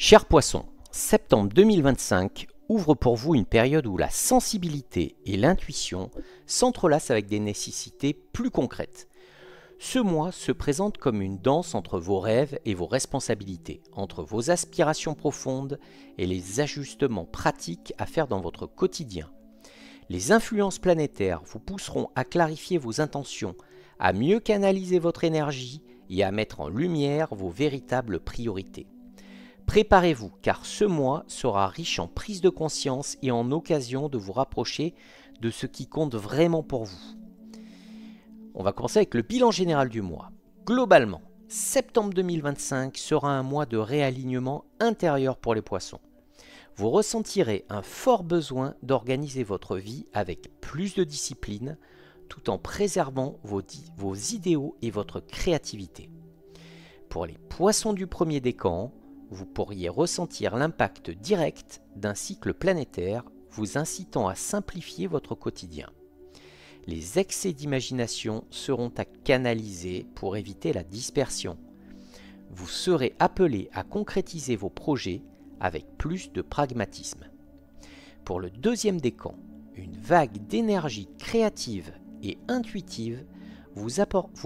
Chers poissons, septembre 2025 ouvre pour vous une période où la sensibilité et l'intuition s'entrelacent avec des nécessités plus concrètes. Ce mois se présente comme une danse entre vos rêves et vos responsabilités, entre vos aspirations profondes et les ajustements pratiques à faire dans votre quotidien. Les influences planétaires vous pousseront à clarifier vos intentions, à mieux canaliser votre énergie et à mettre en lumière vos véritables priorités. Préparez-vous car ce mois sera riche en prise de conscience et en occasion de vous rapprocher de ce qui compte vraiment pour vous. On va commencer avec le bilan général du mois. Globalement, septembre 2025 sera un mois de réalignement intérieur pour les poissons. Vous ressentirez un fort besoin d'organiser votre vie avec plus de discipline tout en préservant vos idéaux et votre créativité. Pour les poissons du premier décan, vous pourriez ressentir l'impact direct d'un cycle planétaire vous incitant à simplifier votre quotidien. Les excès d'imagination seront à canaliser pour éviter la dispersion. Vous serez appelé à concrétiser vos projets avec plus de pragmatisme. Pour le deuxième décan, une vague d'énergie créative et intuitive vous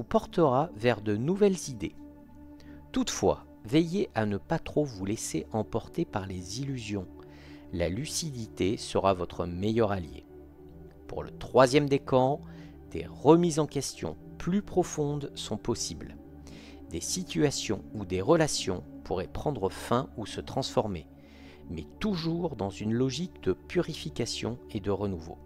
portera vers de nouvelles idées. Toutefois, veillez à ne pas trop vous laisser emporter par les illusions. La lucidité sera votre meilleur allié. Pour le troisième décan, des remises en question plus profondes sont possibles. Des situations ou des relations pourraient prendre fin ou se transformer, mais toujours dans une logique de purification et de renouveau.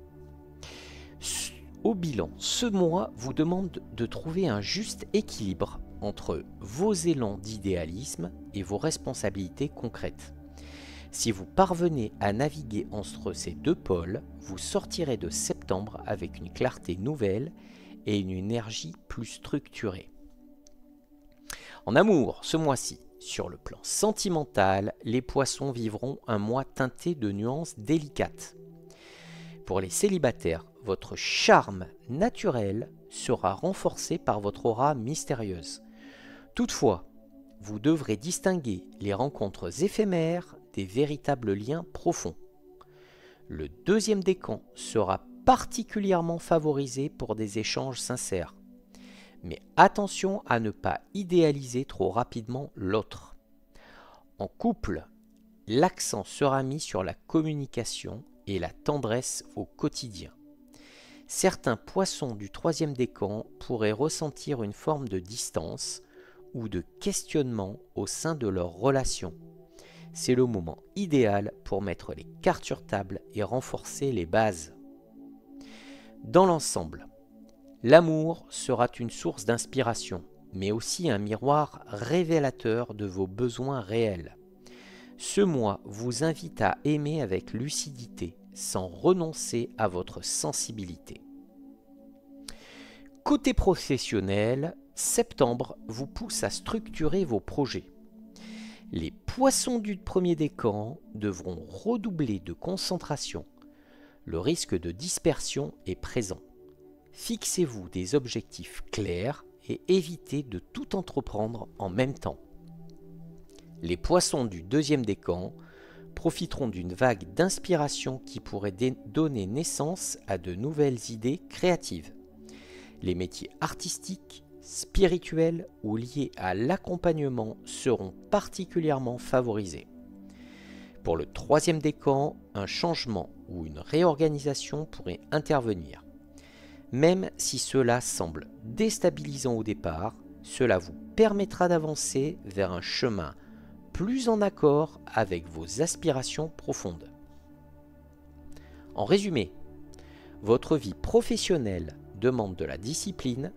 Au bilan, ce mois vous demande de trouver un juste équilibre entre vos élans d'idéalisme et vos responsabilités concrètes. Si vous parvenez à naviguer entre ces deux pôles, vous sortirez de septembre avec une clarté nouvelle et une énergie plus structurée. En amour, ce mois-ci, sur le plan sentimental, les poissons vivront un mois teinté de nuances délicates. Pour les célibataires, votre charme naturel sera renforcé par votre aura mystérieuse. Toutefois, vous devrez distinguer les rencontres éphémères des véritables liens profonds. Le deuxième décan sera particulièrement favorisé pour des échanges sincères. Mais attention à ne pas idéaliser trop rapidement l'autre. En couple, l'accent sera mis sur la communication et la tendresse au quotidien. Certains poissons du troisième décan pourraient ressentir une forme de distance ou de questionnement au sein de leur relation. C'est le moment idéal pour mettre les cartes sur table et renforcer les bases. Dans l'ensemble, l'amour sera une source d'inspiration, mais aussi un miroir révélateur de vos besoins réels. Ce mois vous invite à aimer avec lucidité, sans renoncer à votre sensibilité. Côté professionnel, septembre vous pousse à structurer vos projets. Les poissons du premier décan devront redoubler de concentration. Le risque de dispersion est présent. Fixez-vous des objectifs clairs et évitez de tout entreprendre en même temps. Les poissons du deuxième décan profiteront d'une vague d'inspiration qui pourrait donner naissance à de nouvelles idées créatives. Les métiers artistiques, spirituels ou liés à l'accompagnement seront particulièrement favorisés. Pour le troisième décan, un changement ou une réorganisation pourrait intervenir. Même si cela semble déstabilisant au départ, cela vous permettra d'avancer vers un chemin plus en accord avec vos aspirations profondes. En résumé, votre vie professionnelle demande de la discipline,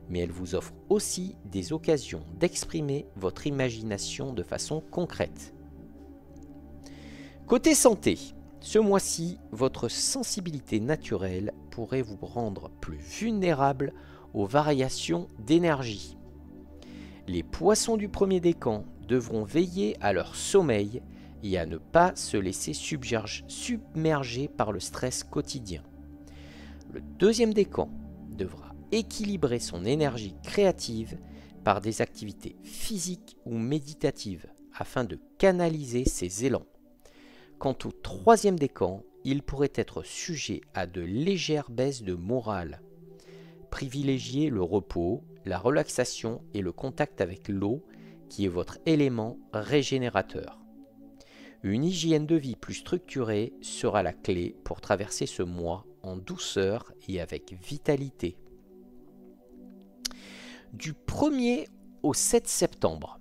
mais elle vous offre aussi des occasions d'exprimer votre imagination de façon concrète. Côté santé, ce mois-ci, votre sensibilité naturelle pourrait vous rendre plus vulnérable aux variations d'énergie. Les poissons du premier décan devront veiller à leur sommeil et à ne pas se laisser submerger par le stress quotidien. Le deuxième décan devra équilibrer son énergie créative par des activités physiques ou méditatives afin de canaliser ses élans. Quant au troisième décan, il pourrait être sujet à de légères baisses de morale. Privilégiez le repos, la relaxation et le contact avec l'eau qui est votre élément régénérateur. Une hygiène de vie plus structurée sera la clé pour traverser ce mois en douceur et avec vitalité. Du 1er au 7 septembre,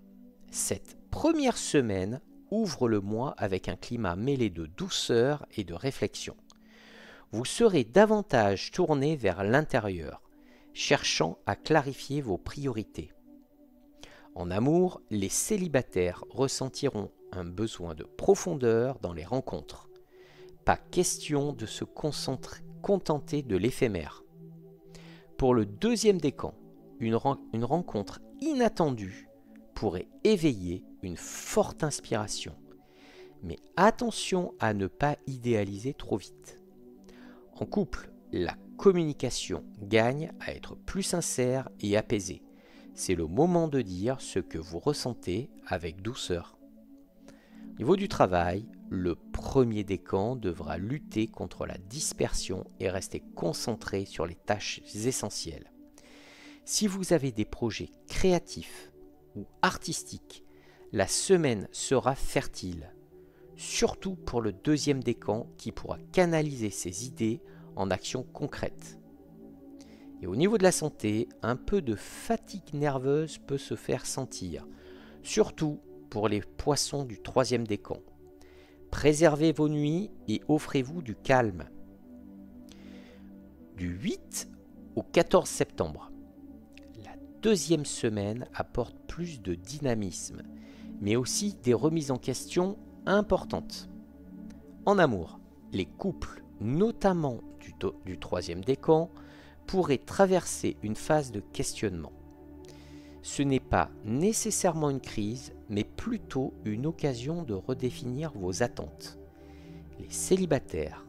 cette première semaine ouvre le mois avec un climat mêlé de douceur et de réflexion. Vous serez davantage tourné vers l'intérieur, cherchant à clarifier vos priorités. En amour, les célibataires ressentiront un besoin de profondeur dans les rencontres. Pas question de se contenter de l'éphémère. Pour le deuxième décan, une rencontre inattendue pourrait éveiller une forte inspiration. Mais attention à ne pas idéaliser trop vite. En couple, la communication gagne à être plus sincère et apaisée. C'est le moment de dire ce que vous ressentez avec douceur. Au niveau du travail, le premier décan devra lutter contre la dispersion et rester concentré sur les tâches essentielles. Si vous avez des projets créatifs ou artistiques, la semaine sera fertile, surtout pour le deuxième décan qui pourra canaliser ses idées en actions concrètes. Et au niveau de la santé, un peu de fatigue nerveuse peut se faire sentir, surtout pour les poissons du troisième décan. Préservez vos nuits et offrez-vous du calme. Du 8 au 14 septembre, la deuxième semaine apporte plus de dynamisme, mais aussi des remises en question importantes. En amour, les couples, notamment du troisième décan, pourraient traverser une phase de questionnement. Ce n'est pas nécessairement une crise, mais plutôt une occasion de redéfinir vos attentes. Les célibataires,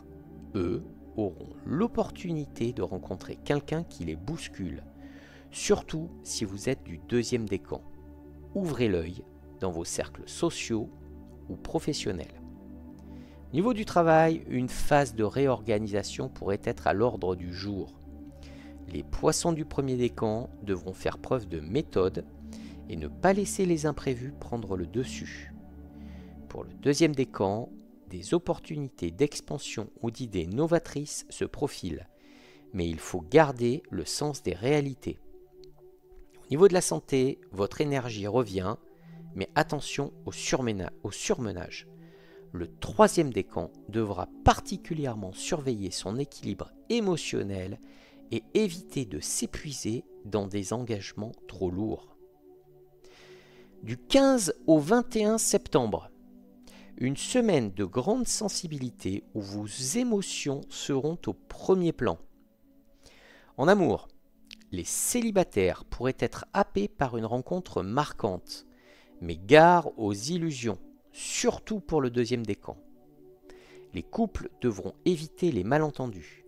eux, auront l'opportunité de rencontrer quelqu'un qui les bouscule, surtout si vous êtes du deuxième décan. Ouvrez l'œil dans vos cercles sociaux ou professionnels. Au niveau du travail, une phase de réorganisation pourrait être à l'ordre du jour. Les poissons du premier décan devront faire preuve de méthode et ne pas laisser les imprévus prendre le dessus. Pour le deuxième décan, des opportunités d'expansion ou d'idées novatrices se profilent, mais il faut garder le sens des réalités. Au niveau de la santé, votre énergie revient, mais attention au surmenage. Le troisième décan devra particulièrement surveiller son équilibre émotionnel et éviter de s'épuiser dans des engagements trop lourds. Du 15 au 21 septembre, une semaine de grande sensibilité où vos émotions seront au premier plan. En amour, les célibataires pourraient être happés par une rencontre marquante, mais gare aux illusions, surtout pour le deuxième décan. Les couples devront éviter les malentendus.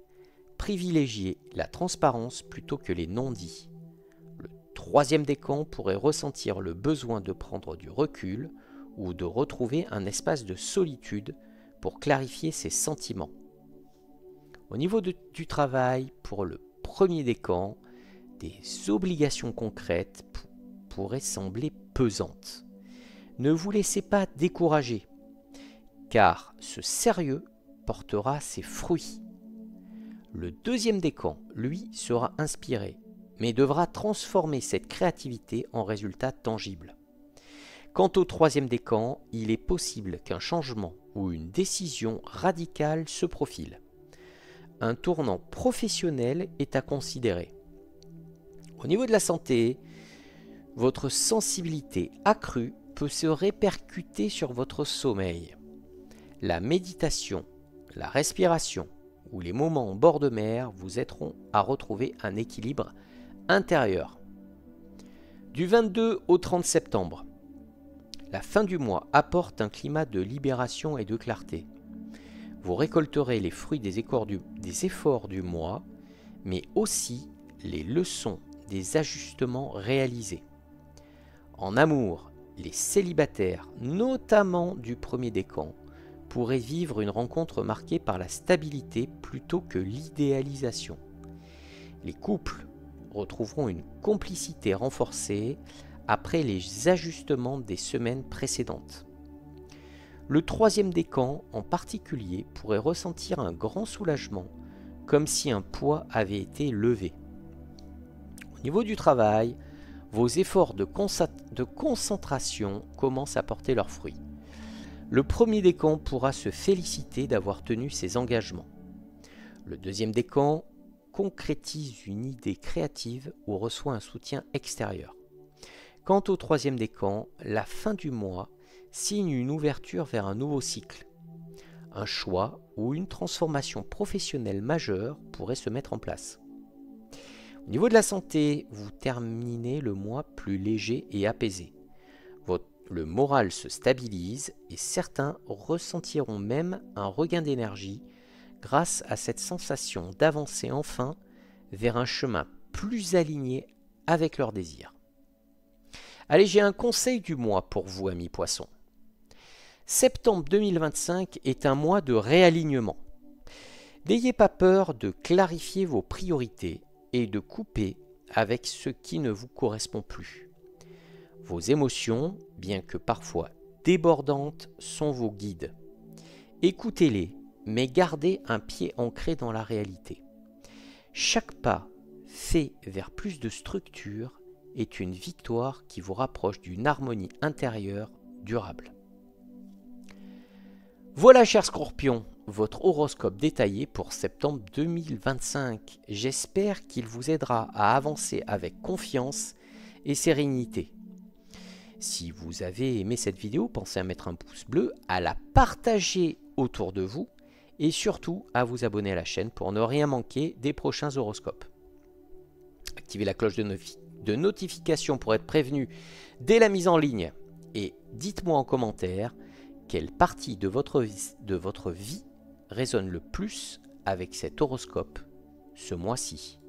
Privilégier la transparence plutôt que les non-dits. Le troisième décan pourrait ressentir le besoin de prendre du recul ou de retrouver un espace de solitude pour clarifier ses sentiments. Au niveau du travail, pour le premier décan, des obligations concrètes pourraient sembler pesantes. Ne vous laissez pas décourager, car ce sérieux portera ses fruits. Le deuxième décan, lui, sera inspiré, mais devra transformer cette créativité en résultats tangibles. Quant au troisième décan, il est possible qu'un changement ou une décision radicale se profile. Un tournant professionnel est à considérer. Au niveau de la santé, votre sensibilité accrue peut se répercuter sur votre sommeil. La méditation, la respiration ou les moments en bord de mer vous aideront à retrouver un équilibre intérieur. Du 22 au 30 septembre, la fin du mois apporte un climat de libération et de clarté. Vous récolterez les fruits des efforts du mois, mais aussi les leçons des ajustements réalisés. En amour, les célibataires, notamment du premier décan, pourraient vivre une rencontre marquée par la stabilité plutôt que l'idéalisation. Les couples retrouveront une complicité renforcée après les ajustements des semaines précédentes. Le troisième décan, en particulier, pourrait ressentir un grand soulagement, comme si un poids avait été levé. Au niveau du travail, vos efforts de concentration commencent à porter leurs fruits. Le premier décan pourra se féliciter d'avoir tenu ses engagements. Le deuxième décan concrétise une idée créative ou reçoit un soutien extérieur. Quant au troisième décan, la fin du mois signe une ouverture vers un nouveau cycle. Un choix ou une transformation professionnelle majeure pourrait se mettre en place. Au niveau de la santé, vous terminez le mois plus léger et apaisé. Le moral se stabilise et certains ressentiront même un regain d'énergie grâce à cette sensation d'avancer enfin vers un chemin plus aligné avec leurs désirs. Allez, j'ai un conseil du mois pour vous, amis poissons. Septembre 2025 est un mois de réalignement. N'ayez pas peur de clarifier vos priorités et de couper avec ce qui ne vous correspond plus. Vos émotions, bien que parfois débordantes, sont vos guides. Écoutez-les, mais gardez un pied ancré dans la réalité. Chaque pas fait vers plus de structure est une victoire qui vous rapproche d'une harmonie intérieure durable. Voilà, chers scorpions, votre horoscope détaillé pour septembre 2025. J'espère qu'il vous aidera à avancer avec confiance et sérénité. Si vous avez aimé cette vidéo, pensez à mettre un pouce bleu, à la partager autour de vous et surtout à vous abonner à la chaîne pour ne rien manquer des prochains horoscopes. Activez la cloche de notification pour être prévenu dès la mise en ligne et dites-moi en commentaire quelle partie de votre vie résonne le plus avec cet horoscope ce mois-ci.